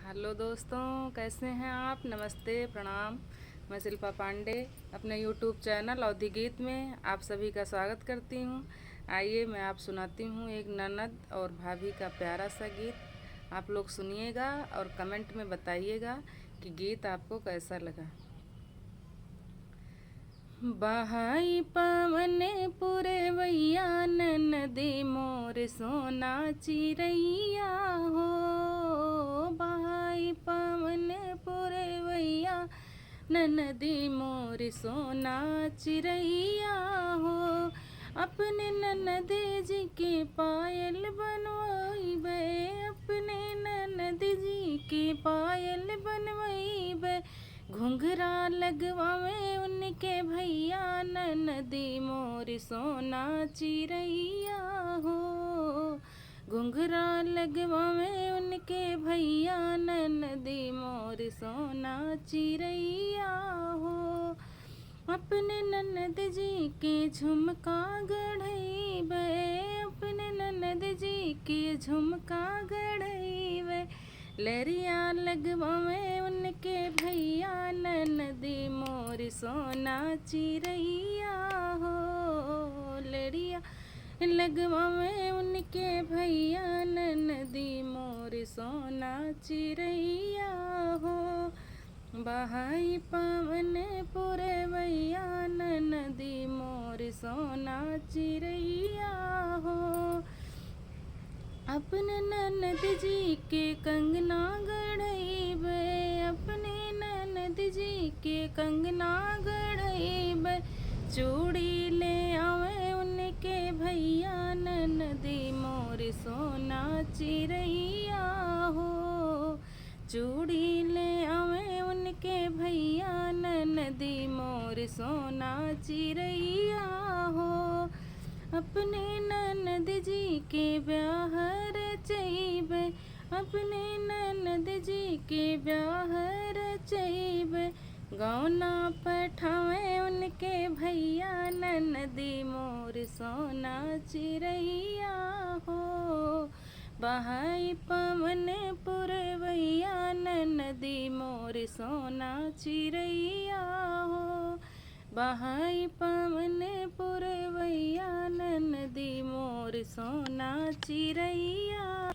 Hello दोस्तों, कैसे हैं आप। नमस्ते, प्रणाम। मैं शिल्पा पांडे अपने यूट्यूब चैनल अवधि गीत में आप सभी का स्वागत करती हूँ। आइए मैं आप सुनाती हूँ एक ननद और भाभी का प्यारा सा गीत। आप लोग सुनिएगा और कमेंट में बताइएगा कि गीत आपको कैसा लगा। बहाई पवन पुरवैया ननदी मोर सोना चिरैया हो। बहाई पवन पुरवैया ननदी मोर सोना चिरैया हो। अपने ननद जी के पायल बनवाइबे, अपने ननद जी के पायल बनवाइबे। घुंघरा लगवावे उनके भैया ननदी मोर सोना चिरैया हो। घुंघरा लगवावे उनके भैया ननदी मोर सोना चिरैया हो। अपने ननद जी के झुमका गढ़इबे, अपने ननद जी के झुमका गढ़इबे। लेरिया लगवावे उनके भैया ननदी मोर सोना चिरैया हो। लेरिया लगवावे उनके भैया ननदी मोर सोना चिरैया हो। बहाई पवन पुरवैया ननदी मोर सोना चिरैया हो। अपने ननद जी के कंगना गढ़इबे, अपने ननद जी के कंगना गढ़इबे। चूड़ी ले आवे उनके भैया ननदी मोर सोना चिरैया हो। चूड़ी ले आवे उनके भैया ननदी मोर सोना चिरैया हो। अपने ननद जी के ब्याह रचइबे, अपने ननद जी के ब्याह रचइबे। गौना पठावे उनके भैया ननदी मोर सोना चिरैया हो। बहाई पवन पुरवैया ननदी मोर सोना चिरैया हो। बहाई पवन पुरवैया ननदी मोर सोना चिरैया।